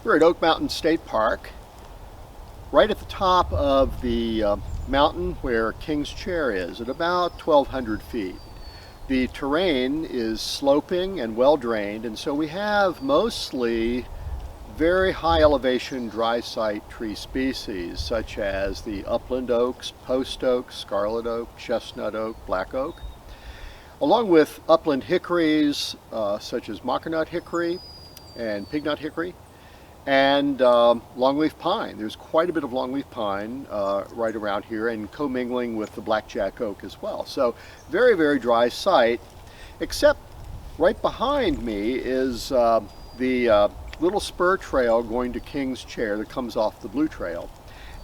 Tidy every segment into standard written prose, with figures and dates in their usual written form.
We're at Oak Mountain State Park, right at the top of the mountain where King's Chair is, at about 1,200 feet. The terrain is sloping and well drained, and so we have mostly very high elevation dry site tree species such as the upland oaks, post oak, scarlet oak, chestnut oak, black oak, along with upland hickories such as mockernut hickory and pignut hickory, and longleaf pine. There's quite a bit of longleaf pine right around here, and commingling with the blackjack oak as well. So very, very dry site, except right behind me is the little spur trail going to King's Chair that comes off the Blue Trail.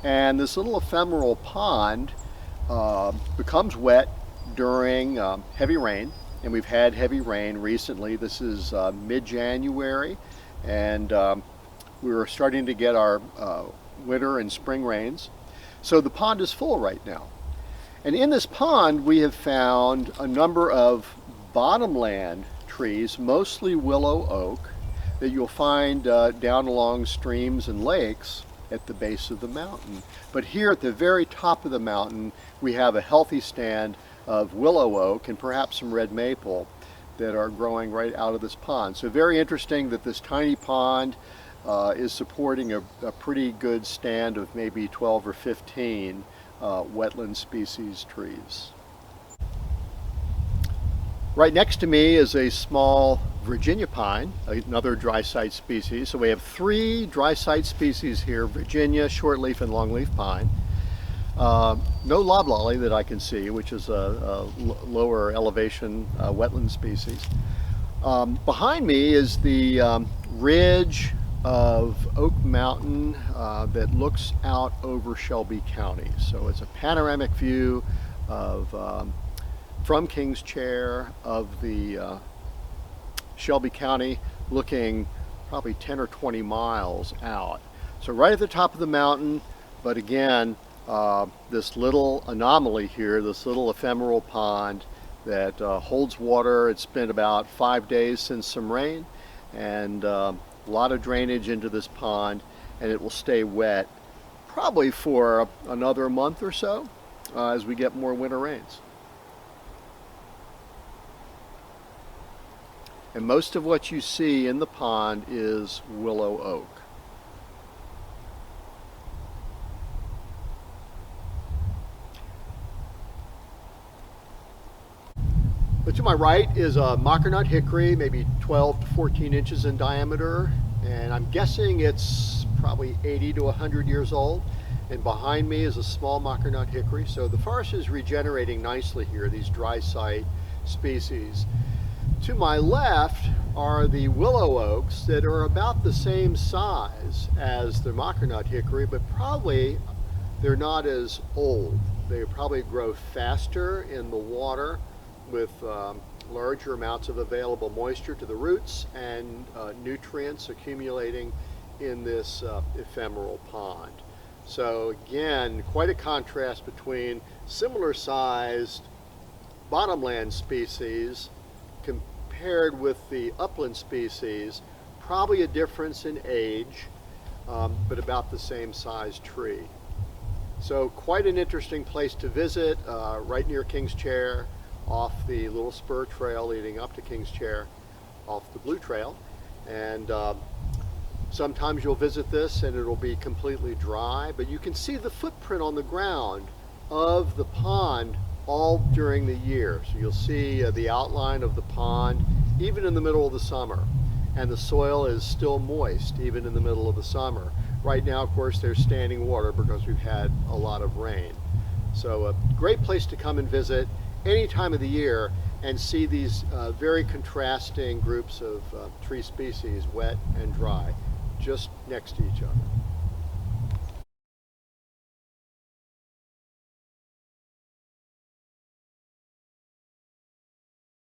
And this little ephemeral pond becomes wet during heavy rain, and we've had heavy rain recently. This is mid-January, and we were starting to get our winter and spring rains. So the pond is full right now. And in this pond we have found a number of bottomland trees, mostly willow oak, that you'll find down along streams and lakes at the base of the mountain. But here at the very top of the mountain we have a healthy stand of willow oak and perhaps some red maple that are growing right out of this pond. So very interesting that this tiny pond is supporting a pretty good stand of maybe 12 or 15 wetland species trees. Right next to me is a small Virginia pine, another dry site species. So we have three dry site species here: Virginia, shortleaf, and longleaf pine. No loblolly that I can see, which is a lower elevation wetland species. Behind me is the ridge of Oak Mountain that looks out over Shelby County. So it's a panoramic view of from King's Chair of the Shelby County, looking probably 10 or 20 miles out. So right at the top of the mountain, but again, this little anomaly here, this little ephemeral pond that holds water. It's been about 5 days since some rain, and a lot of drainage into this pond, and it will stay wet probably for another month or so as we get more winter rains. And most of what you see in the pond is willow oak. But to my right is a mockernut hickory, maybe 12 to 14 inches in diameter, and I'm guessing it's probably 80 to 100 years old. And behind me is a small mockernut hickory. So the forest is regenerating nicely here, these dry site species. To my left are the willow oaks that are about the same size as the mockernut hickory, but probably they're not as old. They probably grow faster in the water with larger amounts of available moisture to the roots and nutrients accumulating in this ephemeral pond. So again, quite a contrast between similar sized bottomland species compared with the upland species. Probably a difference in age, but about the same size tree. So quite an interesting place to visit, right near King's Chair, off the little spur trail leading up to King's Chair, off the Blue Trail. And sometimes you'll visit this and it'll be completely dry, but you can see the footprint on the ground of the pond all during the year. So you'll see the outline of the pond even in the middle of the summer, and the soil is still moist even in the middle of the summer. Right now, of course, there's standing water because we've had a lot of rain. So a great place to come and visit any time of the year and see these very contrasting groups of tree species, wet and dry, just next to each other.